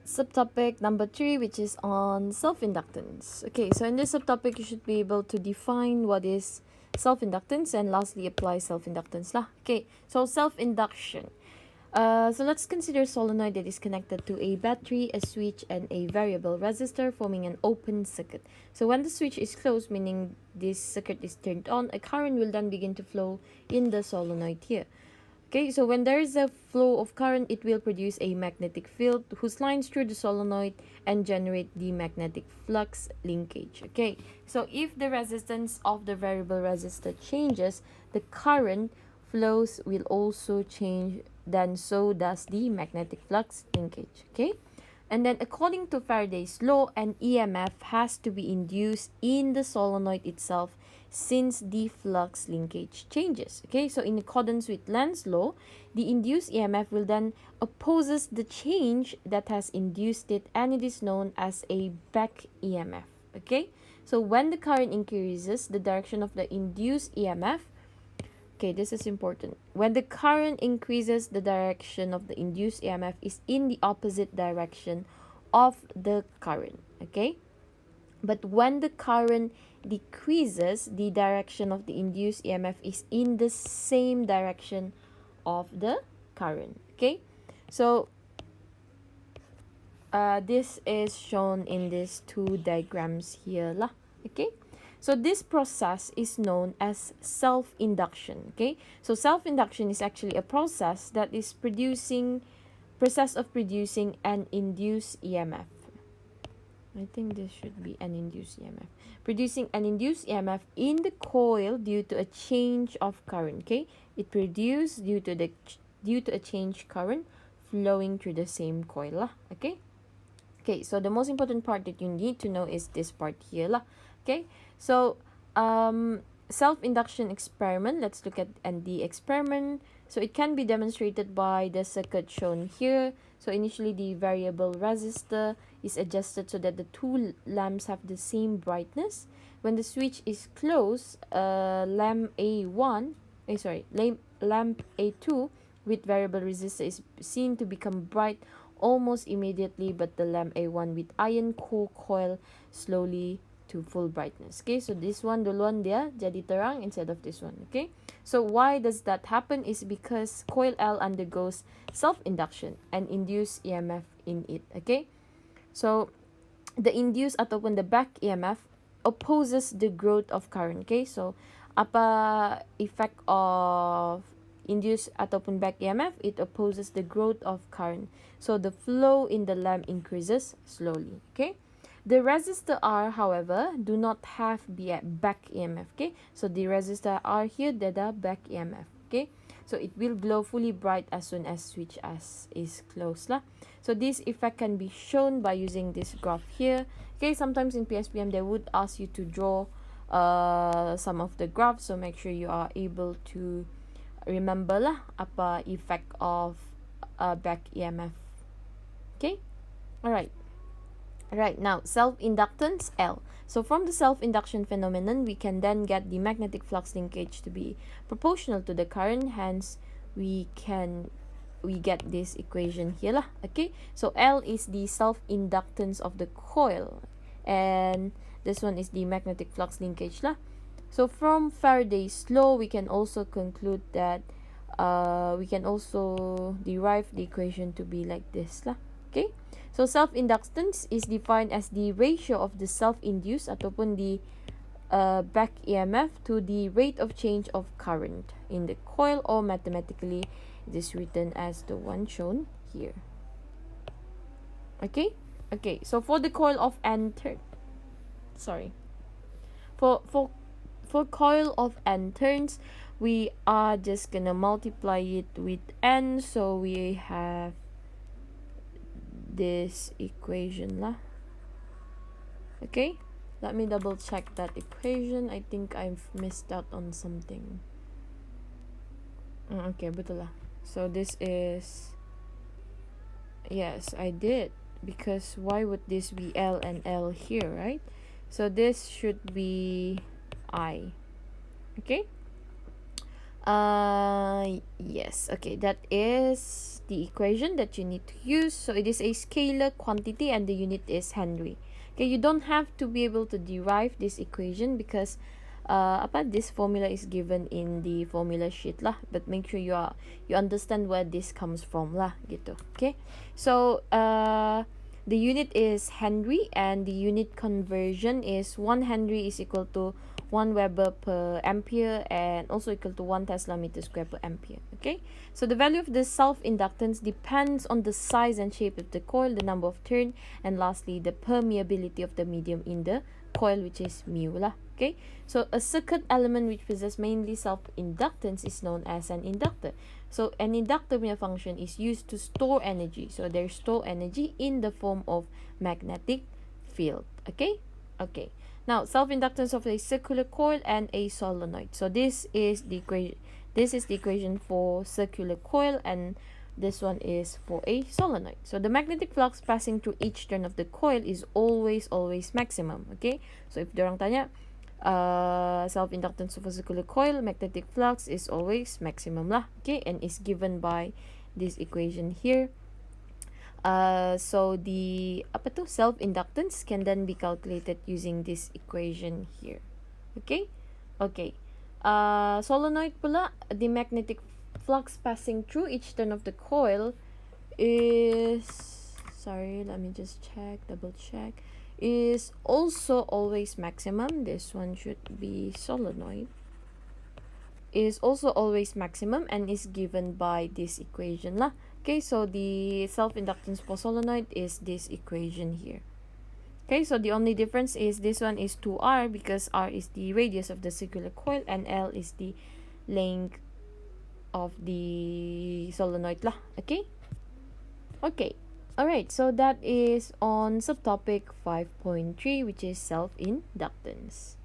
subtopic number 3, which is on self-inductance. Okay, so in this subtopic, you should be able to define what is self-inductance and lastly apply self-inductance lah. Okay, so self-induction. So let's consider a solenoid that is connected to a battery, a switch, and a variable resistor, forming an open circuit. So when the switch is closed, meaning this circuit is turned on, a current will then begin to flow in the solenoid here. Okay, so when there is a flow of current, it will produce a magnetic field whose lines through the solenoid and generate the magnetic flux linkage. Okay, so if the resistance of the variable resistor changes, the current flows will also change, then so does the magnetic flux linkage. Okay, and then according to Faraday's law, an EMF has to be induced in the solenoid itself since the flux linkage changes. Okay, so in accordance with Lenz's law, the induced EMF will then opposes the change that has induced it, and it is known as a back EMF. Okay, so when the current increases, the direction of the induced EMF, okay, this is important. When the current increases, the direction of the induced EMF is in the opposite direction of the current. Okay, but when the current decreases, the direction of the induced EMF is in the same direction of the current. Okay, so this is shown in these two diagrams here lah. Okay, so this process is known as self-induction. Okay, so self-induction is actually a process that is producing an induced EMF. I think this should be an induced EMF. Producing an induced EMF in the coil due to a change of current. Okay, it produced due to a change current flowing through the same coil lah. Okay. Okay, so the most important part that you need to know is this part here lah. Okay, so self-induction experiment. Let's look at the experiment. So it can be demonstrated by the circuit shown here. So initially the variable resistor is adjusted so that the two lamps have the same brightness. When the switch is closed, lamp A2 with variable resistor is seen to become bright almost immediately, but the lamp A1 with iron core coil slowly to full brightness. Okay, so this one duluan dia jadi terang instead of this one. Okay, so why does that happen is because coil L undergoes self-induction and induced EMF in it. Okay, so the induced ataupun the back EMF opposes the growth of current. Okay, so apa effect of induced ataupun back EMF? It opposes the growth of current, so the flow in the lamp increases slowly. Okay, the resistor R, however, do not have back EMF. Okay, so the resistor R here, that are back EMF. Okay, so it will glow fully bright as soon as switch is closed lah. So this effect can be shown by using this graph here. Okay, sometimes in PSPM they would ask you to draw some of the graphs, so make sure you are able to remember lah apa effect of back EMF. Okay, alright. Right, now self-inductance L. So from the self-induction phenomenon, we can then get the magnetic flux linkage to be proportional to the current. Hence, we get this equation here lah. Okay, so L is the self-inductance of the coil, and this one is the magnetic flux linkage lah. So from Faraday's law, we can also conclude that we can also derive the equation to be like this lah. Okay, so self-inductance is defined as the ratio of the self-induced ataupun the back EMF to the rate of change of current in the coil, or mathematically it is written as the one shown here. Okay, so for the coil of N for coil of N turns, we are just gonna multiply it with N, so we have this equation lah. Okay, let me double check that equation. I think I've missed out on something. Okay, betul lah. So this is, yes, I did, because why would this be L and L here, right? So this should be I. Okay, Yes, okay, that is the equation that you need to use. So it is a scalar quantity and the unit is Henry. Okay, you don't have to be able to derive this equation because this formula is given in the formula sheet lah, but make sure you understand where this comes from lah gitu. Okay, so the unit is Henry and the unit conversion is 1 Henry is equal to 1 Weber per ampere and also equal to 1 Tesla meter square per ampere. Okay, so the value of the self-inductance depends on the size and shape of the coil, the number of turn, and lastly the permeability of the medium in the coil, which is mu lah. Okay, so a circuit element which possesses mainly self-inductance is known as an inductor. So an inductor function is used to store energy. So they store energy in the form of magnetic field. Okay, okay. Now, self-inductance of a circular coil and a solenoid. So this is the equation. This is the equation for circular coil, and this one is for a solenoid. So the magnetic flux passing through each turn of the coil is always maximum. Okay. So if dorang tanya, self-inductance of a circular coil, magnetic flux is always maximum lah. Okay, and is given by this equation here. So the self-inductance can then be calculated using this equation here. Okay, okay. Solenoid pula, the magnetic flux passing through each turn of the coil is, sorry, let me just double check, is also always maximum. This one should be solenoid. Is also always maximum and is given by this equation lah. Okay, so the self-inductance for solenoid is this equation here. Okay, so the only difference is this one is 2r because r is the radius of the circular coil and L is the length of the solenoid lah. Okay, okay. Alright, so that is on subtopic 5.3, which is self-inductance.